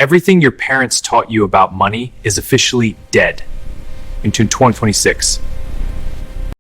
Everything your parents taught you about money is officially dead into 2026.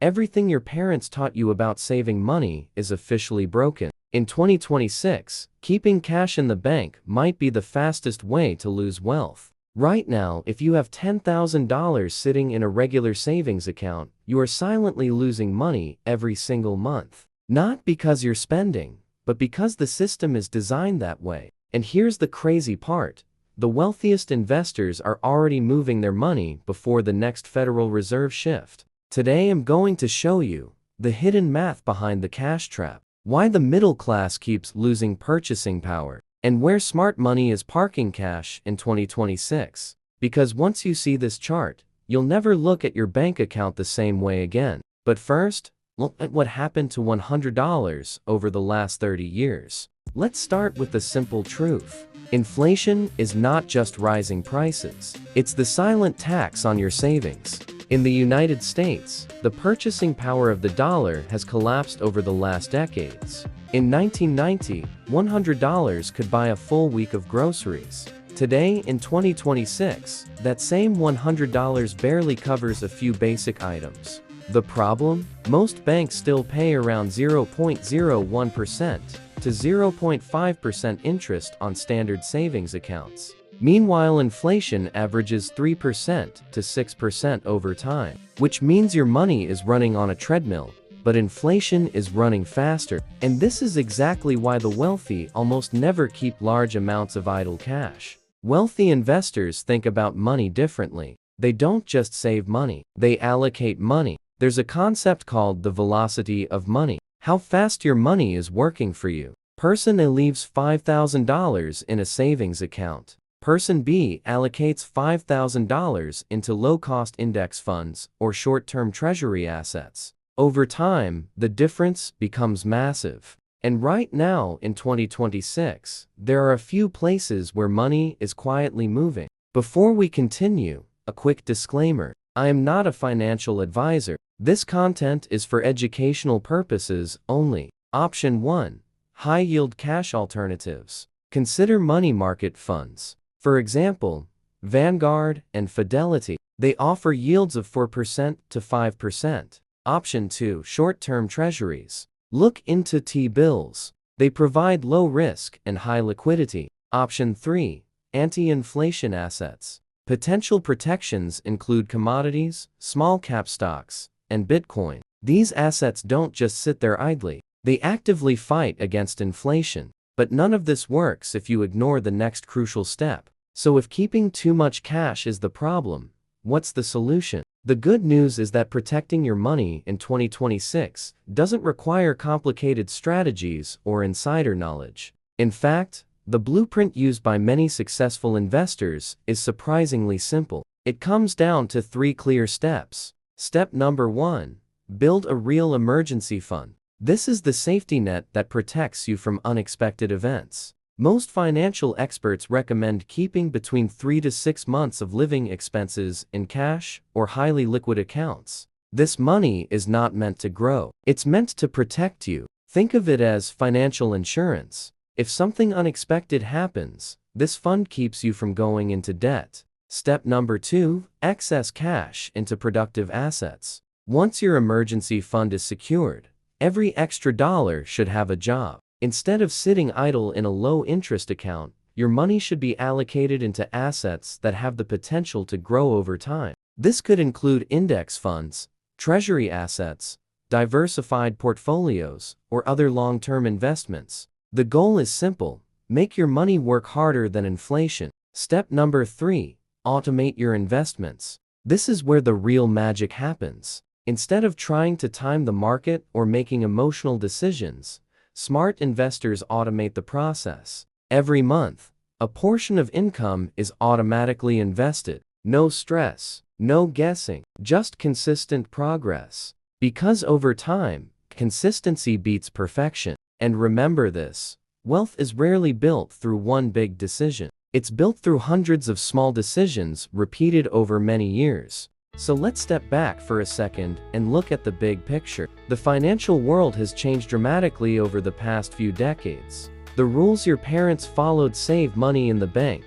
Everything your parents taught you about saving money is officially broken. In 2026, keeping cash in the bank might be the fastest way to lose wealth. Right now, if you have $10,000 sitting in a regular savings account, you are silently losing money every single month. Not because you're spending, but because the system is designed that way. And here's the crazy part. The wealthiest investors are already moving their money before the next Federal Reserve shift. Today I'm going to show you the hidden math behind the cash trap, why the middle class keeps losing purchasing power, and where smart money is parking cash in 2026. Because once you see this chart, you'll never look at your bank account the same way again. But first, look at what happened to $100 over the last 30 years. Let's start with the simple truth. Inflation is not just rising prices. It's the silent tax on your savings. In the United States, the purchasing power of the dollar has collapsed over the last decades. In 1990, $100 could buy a full week of groceries. Today, in 2026, that same $100 barely covers a few basic items. The problem? Most banks still pay around 0.01% to 0.5% interest on standard savings accounts. Meanwhile, inflation averages 3% to 6% over time, which means your money is running on a treadmill, but inflation is running faster. And this is exactly why the wealthy almost never keep large amounts of idle cash. Wealthy investors think about money differently. They don't just save money, they allocate money. There's a concept called the velocity of money. How fast your money is working for you. Person A leaves $5,000 in a savings account. Person B allocates $5,000 into low-cost index funds or short-term treasury assets. Over time, the difference becomes massive. And right now, in 2026, there are a few places where money is quietly moving. Before we continue, a quick disclaimer. I am not a financial advisor. This content is for educational purposes only. Option 1. High-yield cash alternatives. Consider money market funds. For example, Vanguard and Fidelity. They offer yields of 4% to 5%. Option 2. Short-term treasuries. Look into T-bills. They provide low risk and high liquidity. Option 3. Anti-inflation assets. Potential protections include commodities, small-cap stocks, and Bitcoin. These assets don't just sit there idly. They actively fight against inflation. But none of this works if you ignore the next crucial step. So if keeping too much cash is the problem, what's the solution? The good news is that protecting your money in 2026 doesn't require complicated strategies or insider knowledge. In fact, the blueprint used by many successful investors is surprisingly simple. It comes down to 3 clear steps. Step number 1. Build a real emergency fund. This is the safety net that protects you from unexpected events. Most financial experts recommend keeping between 3 to 6 months of living expenses in cash or highly liquid accounts. This money is not meant to grow. It's meant to protect you. Think of it as financial insurance. If something unexpected happens, this fund keeps you from going into debt. Step number 2. Access cash into productive assets. Once your emergency fund is secured, every extra dollar should have a job. Instead of sitting idle in a low-interest account, your money should be allocated into assets that have the potential to grow over time. This could include index funds, treasury assets, diversified portfolios, or other long-term investments. The goal is simple. Make your money work harder than inflation. Step number 3. Automate your investments. This is where the real magic happens. Instead of trying to time the market or making emotional decisions, smart investors automate the process. Every month, a portion of income is automatically invested. No stress, no guessing, just consistent progress. Because over time, consistency beats perfection. And remember this, wealth is rarely built through one big decision. It's built through hundreds of small decisions repeated over many years. So let's step back for a second and look at the big picture. The financial world has changed dramatically over the past few decades. The rules your parents followed: save money in the bank,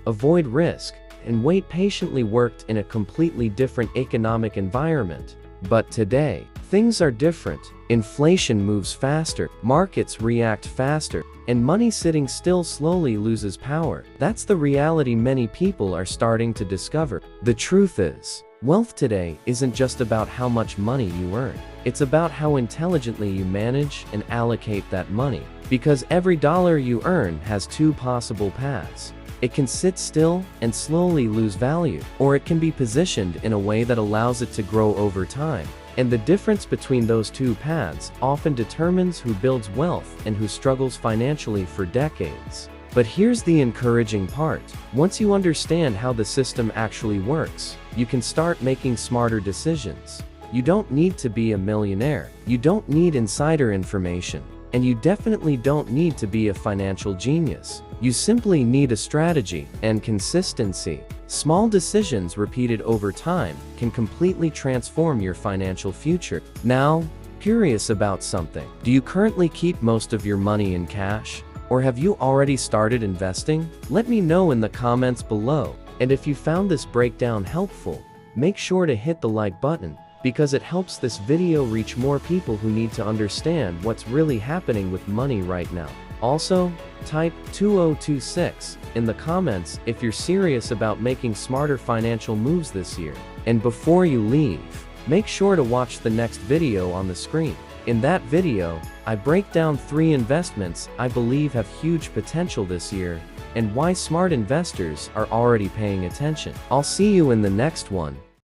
avoid risk, and wait patiently worked in a completely different economic environment. But today, things are different. Inflation moves faster, markets react faster, and money sitting still slowly loses power. That's the reality many people are starting to discover. The truth is, wealth today isn't just about how much money you earn. It's about how intelligently you manage and allocate that money. Because every dollar you earn has two possible paths. It can sit still and slowly lose value, or it can be positioned in a way that allows it to grow over time. And the difference between those two paths often determines who builds wealth and who struggles financially for decades. But here's the encouraging part. Once you understand how the system actually works, you can start making smarter decisions. You don't need to be a millionaire. You don't need insider information. And you definitely don't need to be a financial genius. You simply need a strategy and consistency. Small decisions repeated over time can completely transform your financial future. Now, curious about something. Do you currently keep most of your money in cash? Or have you already started investing? Let me know in the comments below. And if you found this breakdown helpful, make sure to hit the like button, because it helps this video reach more people who need to understand what's really happening with money right now. Also, type 2026 in the comments if you're serious about making smarter financial moves this year. And before you leave, make sure to watch the next video on the screen. In that video, I break down 3 investments I believe have huge potential this year, and why smart investors are already paying attention. I'll see you in the next one.